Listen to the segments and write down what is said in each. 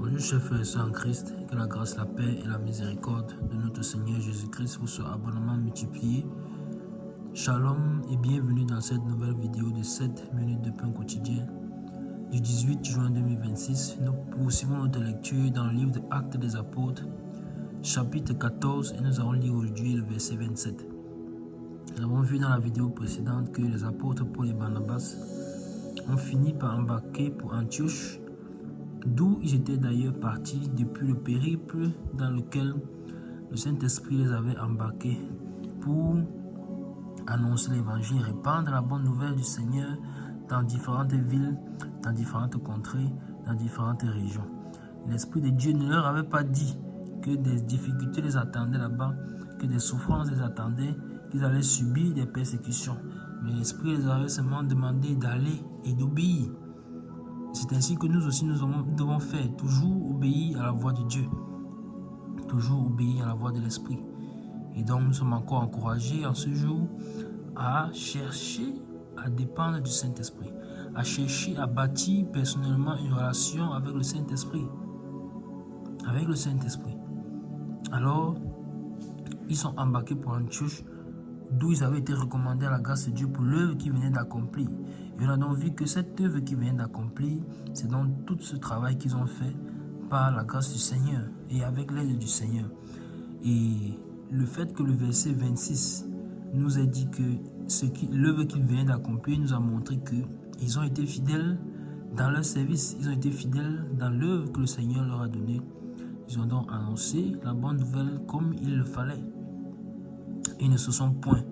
Bonjour chers frères et sœurs en Christ, que la grâce, la paix et la miséricorde de notre Seigneur Jésus-Christ vous soient abondamment multipliés. Shalom et bienvenue dans cette nouvelle vidéo de 7 minutes de pain quotidien du 18 juin 2026. Nous poursuivons notre lecture dans le livre des Actes des Apôtres, chapitre 14, et nous allons lire aujourd'hui le verset 27. Nous avons vu dans la vidéo précédente que les apôtres Paul et Barnabas ont fini par embarquer pour Antioche, d'où ils étaient d'ailleurs partis depuis le périple dans lequel le Saint-Esprit les avait embarqués pour annoncer l'évangile, répandre la bonne nouvelle du Seigneur dans différentes villes, dans différentes contrées, dans différentes régions. L'Esprit de Dieu ne leur avait pas dit que des difficultés les attendaient là-bas, que des souffrances les attendaient, qu'ils allaient subir des persécutions. Mais l'Esprit les avait seulement demandé d'aller et d'obéir. C'est ainsi que nous aussi nous devons faire, toujours obéir à la voix de Dieu, toujours obéir à la voix de l'Esprit. Et donc nous sommes encore encouragés en ce jour à chercher à dépendre du Saint-Esprit, à chercher à bâtir personnellement une relation avec le Saint-Esprit. Avec le Saint-Esprit. Alors, ils sont embarqués pour Antioche, d'où ils avaient été recommandés à la grâce de Dieu pour l'œuvre qu'ils venaient d'accomplir. Et on a donc vu que cette œuvre qu'ils viennent d'accomplir, c'est donc tout ce travail qu'ils ont fait par la grâce du Seigneur et avec l'aide du Seigneur. Et le fait que le verset 26 nous a dit que l'œuvre qu'ils viennent d'accomplir nous a montré qu'ils ont été fidèles dans leur service, ils ont été fidèles dans l'œuvre que le Seigneur leur a donnée. Ils ont donc annoncé la bonne nouvelle comme il le fallait. Ils ne se sont point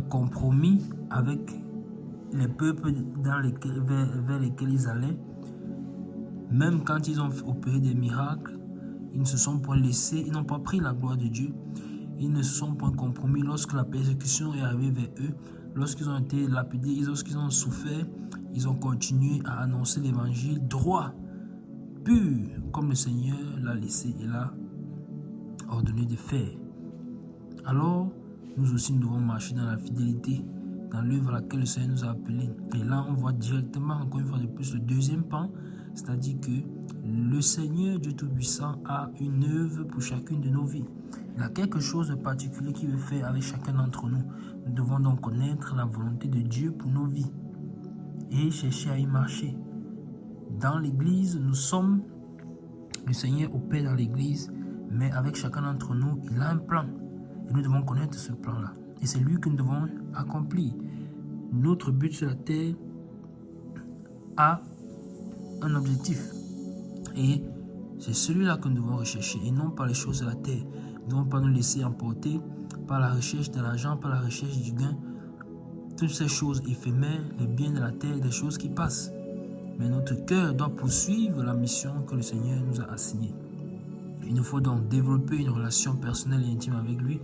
compromis avec les peuples vers lesquels ils allaient. Même quand ils ont opéré des miracles, ils ne se sont point laissés, ils n'ont pas pris la gloire de Dieu. Ils ne se sont point compromis lorsque la persécution est arrivée vers eux. Lorsqu'ils ont été lapidés, lorsqu'ils ont souffert, ils ont continué à annoncer l'évangile droit, pur, comme le Seigneur l'a laissé et l'a ordonné de faire. Alors, nous aussi nous devons marcher dans la fidélité, dans l'œuvre à laquelle le Seigneur nous a appelés. Et là, on voit directement, encore une fois de plus, le deuxième pan, c'est-à-dire que le Seigneur, Dieu Tout-Puissant, a une œuvre pour chacune de nos vies. Il a quelque chose de particulier qu'il veut faire avec chacun d'entre nous. Nous devons donc connaître la volonté de Dieu pour nos vies et chercher à y marcher. Dans l'Église, nous sommes, le Seigneur opère dans l'Église, mais avec chacun d'entre nous, il a un plan. Et nous devons connaître ce plan-là. Et c'est lui que nous devons accomplir. Notre but sur la terre a un objectif. Et c'est celui-là que nous devons rechercher et non pas les choses de la terre. Nous ne devons pas nous laisser emporter par la recherche de l'argent, par la recherche du gain. Toutes ces choses éphémères, les biens de la terre, des choses qui passent. Mais notre cœur doit poursuivre la mission que le Seigneur nous a assignée. Il nous faut donc développer une relation personnelle et intime avec lui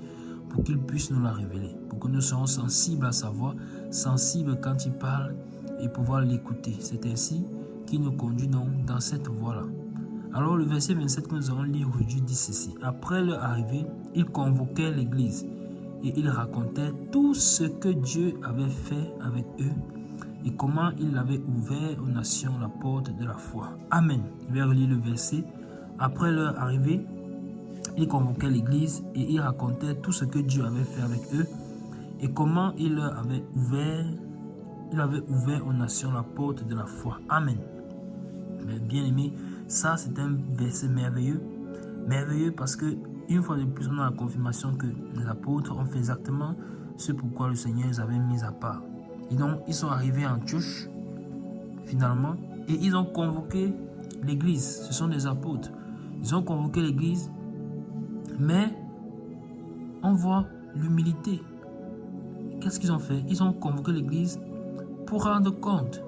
pour qu'il puisse nous la révéler, pour que nous soyons sensibles à sa voix, sensibles quand il parle et pouvoir l'écouter. C'est ainsi qu'il nous conduit donc dans cette voie-là. Alors le verset 27 que nous allons lire aujourd'hui dit ceci. Après leur arrivée, ils convoquaient l'église et ils racontaient tout ce que Dieu avait fait avec eux et comment il avait ouvert aux nations la porte de la foi. Amen. Je vais relire le verset. Après leur arrivée, ils convoquaient l'église et ils racontaient tout ce que Dieu avait fait avec eux et comment il leur avait ouvert aux nations la porte de la foi. Amen. Mais bien aimé, ça c'est un verset merveilleux. Merveilleux parce que une fois de plus, on a la confirmation que les apôtres ont fait exactement ce pourquoi le Seigneur les avait mis à part. Et donc, ils sont arrivés en Antioche, finalement, et ils ont convoqué l'église. Ce sont des apôtres. Ils ont convoqué l'église, mais on voit l'humilité. Qu'est-ce qu'ils ont fait? Ils ont convoqué l'église pour rendre compte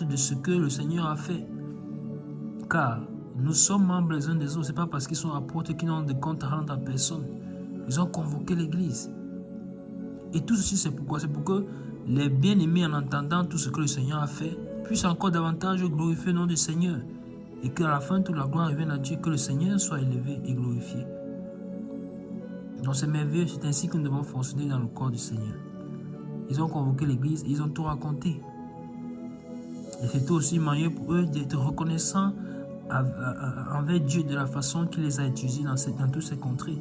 de ce que le Seigneur a fait. Car nous sommes membres les uns des autres. Ce n'est pas parce qu'ils sont apôtres qu'ils n'ont de compte à rendre à personne. Ils ont convoqué l'église. Et tout ceci, c'est pourquoi? C'est pour que les bien-aimés, en entendant tout ce que le Seigneur a fait, puissent encore davantage glorifier le nom du Seigneur. Et qu'à la fin, toute la gloire revienne à Dieu, que le Seigneur soit élevé et glorifié. Donc c'est merveilleux, c'est ainsi que nous devons fonctionner dans le corps du Seigneur. Ils ont convoqué l'église, ils ont tout raconté. Et c'était aussi moyen pour eux d'être reconnaissants envers Dieu de la façon qu'il les a utilisés dans toutes ces contrées.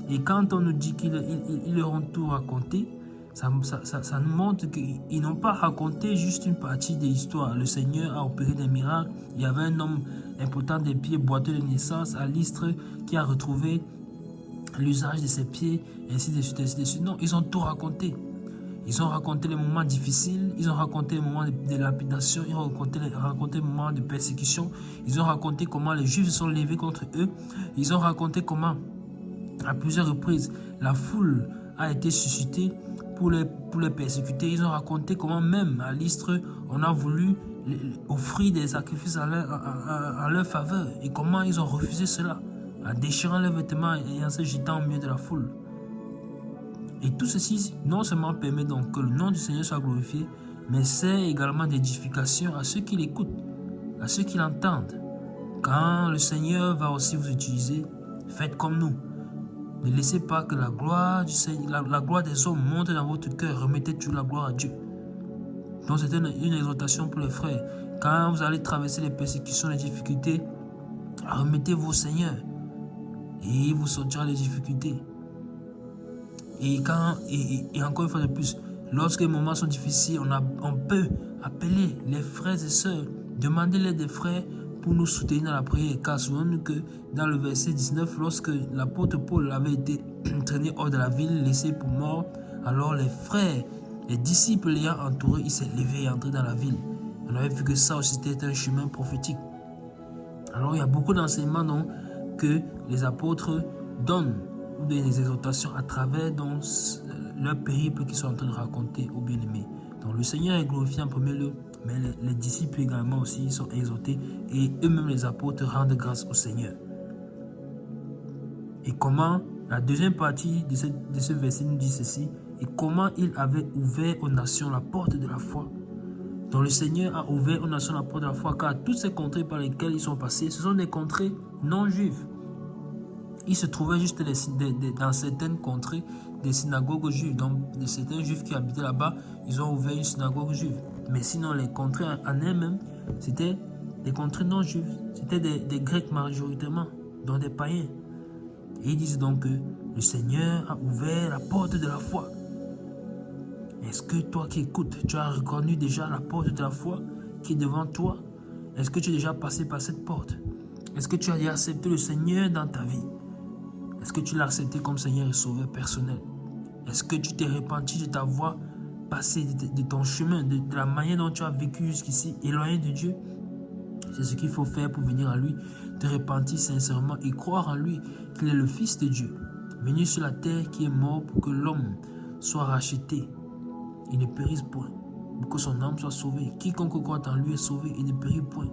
Et quand on nous dit qu'ils leur ont tout raconté, ça nous montre qu'ils n'ont pas raconté juste une partie de l'histoire. Le Seigneur a opéré des miracles. Il y avait un homme important des pieds boiteux de naissance à Lystre qui a retrouvé l'usage de ses pieds, ainsi de suite, ainsi de suite. Non, ils ont tout raconté. Ils ont raconté les moments difficiles, ils ont raconté les moments de lapidation, ils ont raconté les moments de persécution, ils ont raconté comment les Juifs se sont levés contre eux, ils ont raconté comment, à plusieurs reprises, la foule a été suscitée pour les persécuter. Ils ont raconté comment même à Lystre, on a voulu offrir des sacrifices à leur faveur et comment ils ont refusé cela, en déchirant leurs vêtements et en se jetant au milieu de la foule. Et tout ceci, non seulement permet donc que le nom du Seigneur soit glorifié, mais sert également d'édification à ceux qui l'écoutent, à ceux qui l'entendent. Quand le Seigneur va aussi vous utiliser, faites comme nous. Ne laissez pas que la gloire du Seigneur, la gloire des hommes monte dans votre cœur. Remettez toujours la gloire à Dieu. Donc c'est une exhortation pour les frères. Quand vous allez traverser les persécutions, les difficultés, remettez-vous au Seigneur et il vous sortira les difficultés. Et encore une fois de plus, lorsque les moments sont difficiles, on peut appeler les frères et sœurs, demander l'aide des frères pour nous soutenir dans la prière. Car souvenons-nous que dans le verset 19, lorsque l'apôtre Paul avait été traîné hors de la ville, laissé pour mort, alors les frères, les disciples l'ayant entouré, il s'est levé et entré dans la ville. On avait vu que ça aussi c'était un chemin prophétique. Alors il y a beaucoup d'enseignements que les apôtres donnent, ou des exhortations à travers leur périple qu'ils sont en train de raconter aux bien-aimés. Donc le Seigneur est glorifié en premier lieu, mais les disciples également aussi sont exhortés et eux-mêmes les apôtres rendent grâce au Seigneur. Et comment, la deuxième partie de ce verset nous dit ceci, et comment il avait ouvert aux nations la porte de la foi. Donc le Seigneur a ouvert aux nations la porte de la foi, car toutes ces contrées par lesquelles ils sont passés, ce sont des contrées non juives. Il se trouvait juste dans certaines contrées des synagogues juives. Donc, certains juifs qui habitaient là-bas, ils ont ouvert une synagogue juive. Mais sinon, les contrées en elles-mêmes, c'était des contrées non juives. C'était des Grecs majoritairement, donc des païens. Et ils disent donc que le Seigneur a ouvert la porte de la foi. Est-ce que toi qui écoutes, tu as reconnu déjà la porte de la foi qui est devant toi? Est-ce que tu es déjà passé par cette porte? Est-ce que tu as déjà accepté le Seigneur dans ta vie? Est-ce que tu l'as accepté comme Seigneur et Sauveur personnel? Est-ce que tu t'es repenti de ta voie passée, de ton chemin, de la manière dont tu as vécu jusqu'ici, éloigné de Dieu? C'est ce qu'il faut faire pour venir à lui, te repentir sincèrement et croire en lui, qu'il est le Fils de Dieu, venu sur la terre qui est mort pour que l'homme soit racheté et ne périsse point, pour que son âme soit sauvée. Quiconque croit en lui est sauvé et ne périt point.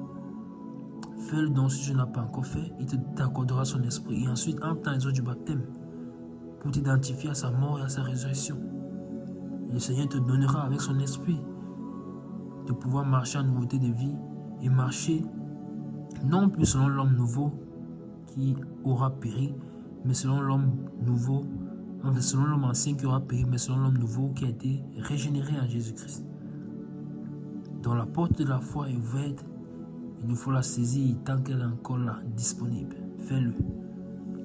Fais-le donc si tu n'as pas encore fait, il t'accordera son esprit. Et ensuite, entre dans les eaux du baptême pour t'identifier à sa mort et à sa résurrection. Et le Seigneur te donnera avec son esprit de pouvoir marcher en nouveauté de vie et marcher non plus selon l'homme nouveau qui aura péri, mais selon l'homme nouveau, enfin selon l'homme ancien qui aura péri, mais selon l'homme nouveau qui a été régénéré en Jésus-Christ. Donc la porte de la foi est ouverte. Il nous faut la saisir tant qu'elle est encore là, disponible. Fais-le.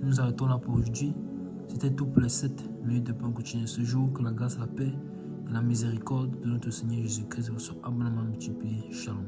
Nous arrêtons là pour aujourd'hui. C'était tout pour les 7 minutes de pain quotidien ce jour. Que la grâce, la paix et la miséricorde de notre Seigneur Jésus-Christ vous soient abondamment multipliées. Shalom.